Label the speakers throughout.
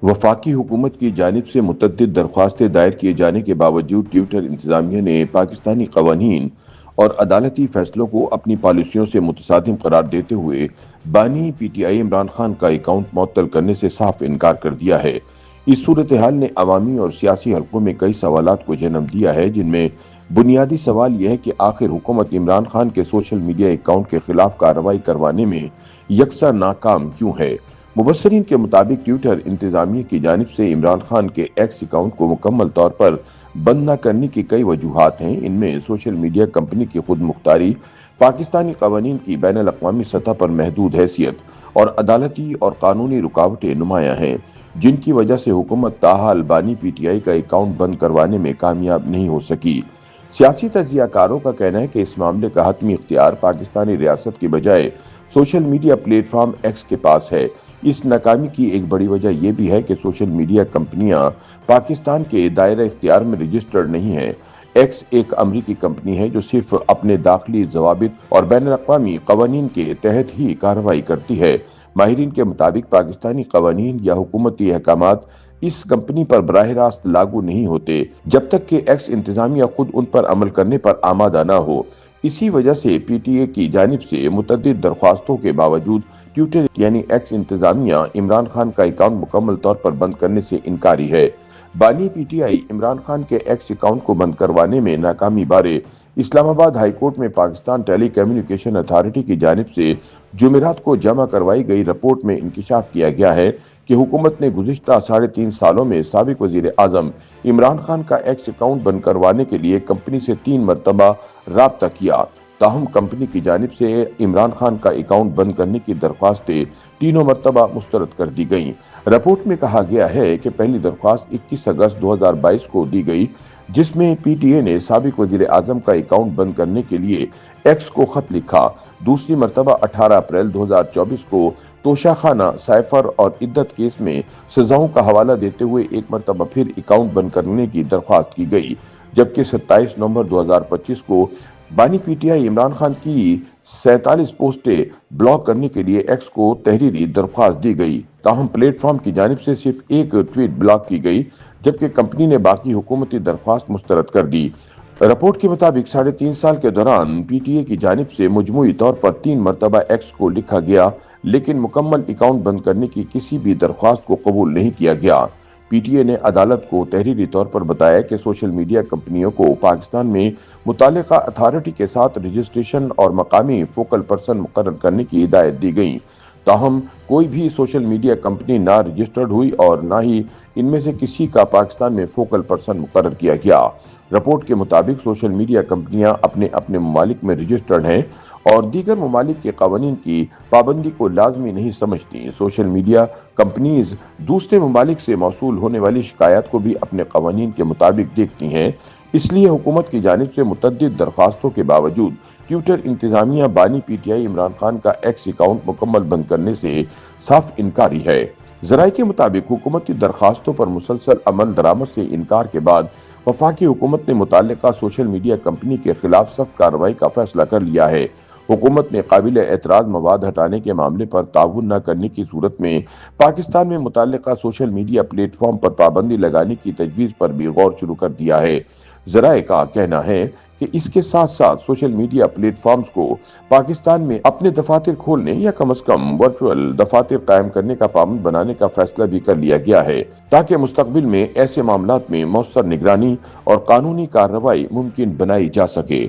Speaker 1: वफाकी हुकूमत की जानिब से मुतअद्दिद दरख्वास्तें दायर किए जाने के बावजूद ट्विटर इंतजामिया ने पाकिस्तानी कवानीन और अदालती फैसलों को अपनी पॉलिसियों से मुतसादिम करार देते हुए बानी पीटीआई इमरान खान का अकाउंट मुअत्तल करने से साफ इनकार कर दिया है। इस सूरत हाल ने अवामी और सियासी हलकों में कई सवालात को जन्म दिया है, जिनमें बुनियादी सवाल यह है कि आखिर हुकूमत इमरान खान के सोशल मीडिया अकाउंट के खिलाफ कार्रवाई करवाने में यकसा नाकाम क्यों है। मुबस्सरीन के मुताबिक ट्विटर इंतजामिया की जानिब से इमरान खान के एक्स अकाउंट को मुकम्मल तौर पर बंद न करने की कई वजूहात हैं। इनमें सोशल मीडिया कंपनी की खुद मुख्तारी, पाकिस्तानी कवानीन की बैनुल अक़वामी सतह पर महदूद हैसियत और अदालती और कानूनी रुकावटें नुमायां हैं, जिनकी वजह से हुकूमत ताहाल बानी पीटीआई का अकाउंट बंद करवाने में कामयाब नहीं हो सकी। सियासी तजियाकारों का कहना है कि इस मामले का हतमी इख्तियार पाकिस्तानी रियासत की बजाय सोशल मीडिया प्लेटफॉर्म एक्स के पास है। इस नाकामी की एक बड़ी वजह यह भी है कि सोशल मीडिया कंपनियां पाकिस्तान के दायरा इख्तियार में रजिस्टर्ड नहीं है। एक्स एक अमरीकी कंपनी है जो सिर्फ अपने दाखिली जवाबित और बैनुल अक़वामी कवानीन के तहत ही कार्रवाई करती है। माहिरीन के मुताबिक पाकिस्तानी कवानीन या हुकूमती अहकामात इस कंपनी पर बराह रास्त लागू नहीं होते जब तक कि एक्स इंतजामिया खुद उन पर अमल करने पर आमादा न हो। इसी वजह से पीटीए की जानिब से मुतअद्दिद दरख्वास्तों के बावजूद ट्विटर यानी एक्स इंतजामिया इमरान खान का अकाउंट मुकम्मल तौर पर बंद करने से इनकारी है। बानी पीटीआई इमरान खान के एक्स अकाउंट को बंद करवाने में नाकामी बारे इस्लामाबाद हाई कोर्ट में पाकिस्तान टेली कम्युनिकेशन अथॉरिटी की जानिब से जुमेरात को जमा करवाई गई रिपोर्ट में इंकिशाफ किया गया है कि हुकूमत ने गुज़िश्ता 3.5 सालों में साबिक वज़ीर आज़म इमरान खान का एक्स अकाउंट बंद करवाने के लिए कंपनी से 3 मरतबा राब्ता किया। ताहम कंपनी की जानिब से इमरान खान का अकाउंट बंद करने की दरख्वास्तें तीनों मरतबा मुस्तरद कर दी गईं। रिपोर्ट में कहा गया है कि पहली दरख्वास्त 21 अगस्त 2022 को दी गई, जिसमें पीटीए ने साबिक वज़ीर आज़म का अकाउंट बंद करने के लिए एक्स को खत लिखा। दूसरी मरतबा 18 अप्रैल 2024 को तोशाखाना, साइफर और इद्दत केस में सजाओं का हवाला देते हुए एक मरतबा फिर अकाउंट बंद करने की दरख्वास्त की गई, जबकि 27 नवंबर 2025 को बानी पीटीआई इमरान खान की 47 पोस्टें ब्लॉक करने के लिए एक्स को तहरीरी दरख्वास्त दी गई। ताहम प्लेटफॉर्म की जानिब से सिर्फ एक ट्वीट ब्लॉक की गई, जबकि कंपनी ने बाकी हुकूमती दरख्वास्त मुस्तरद कर दी। रिपोर्ट के मुताबिक 3.5 साल के दौरान पीटीए की जानिब से मजमूई तौर पर 3 मरतबा एक्स को लिखा गया, लेकिन मुकम्मल अकाउंट बंद करने की किसी भी दरख्वास्त को कबूल नहीं किया गया। पीटीए ने अदालत को तहरीरी तौर पर बताया कि सोशल मीडिया कंपनियों को पाकिस्तान में मुतालिका अथॉरिटी के साथ रजिस्ट्रेशन और मकामी फोकल पर्सन मुकर्रर करने की हिदायत दी गई। ताहम कोई भी सोशल मीडिया कंपनी ना रजिस्टर्ड हुई और ना ही इनमें से किसी का पाकिस्तान में फोकल पर्सन मुकर्रर किया गया। रिपोर्ट के मुताबिक सोशल मीडिया कंपनियां अपने अपने ममालिक में रजिस्टर्ड हैं और दीगर ममालिक के कवानीन की पाबंदी को लाजमी नहीं समझती। सोशल मीडिया कंपनीज दूसरे ममालिक से मौसूल होने वाली शिकायत को भी अपने कवानीन के मुताबिक देखती हैं। इसलिए हुकूमत की जानिब से मुतअद्दिद दरख्वास्तों के बावजूद ट्विटर इंतजामिया बानी पीटीआई इमरान खान का एक्स अकाउंट मुकम्मल बंद करने से साफ इनकारी है। ज़राए के मुताबिक हुकूमती दरख्वास्तों पर मुसलसल अमल दरामद से इनकार के बाद वफाकी हुकूमत ने मुताल्लिका सोशल मीडिया कंपनी के खिलाफ सख्त कार्रवाई का फैसला कर लिया है। हुकूमत ने काबिल एतराज़ मवाद हटाने के मामले पर ताउन न करने की सूरत में पाकिस्तान में मुताल्लिका सोशल मीडिया प्लेटफॉर्म पर पाबंदी लगाने की तजवीज़ पर भी गौर शुरू कर दिया है। ज़राए का कहना है कि इसके साथ साथ सोशल मीडिया प्लेटफॉर्म्स को पाकिस्तान में अपने दफातर खोलने या कम अज कम वर्चुअल दफातर कायम करने का पाबंद बनाने का फैसला भी कर लिया गया है, ताकि मुस्तकबिल में ऐसे मामलात में मौसर निगरानी और कानूनी कार्रवाई मुमकिन बनाई जा सके।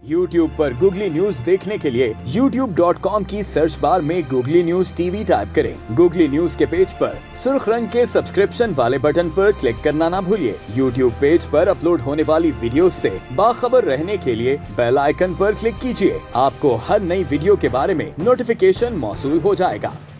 Speaker 2: YouTube पर गूगली न्यूज देखने के लिए youtube.com की सर्च बार में गूगली न्यूज टीवी टाइप करें। गूगली न्यूज के पेज पर सुर्ख रंग के सब्सक्रिप्शन वाले बटन पर क्लिक करना ना भूलिए। YouTube पेज पर अपलोड होने वाली वीडियोस से बाखबर रहने के लिए बेल आइकन पर क्लिक कीजिए। आपको हर नई वीडियो के बारे में नोटिफिकेशन मौसूल हो जाएगा।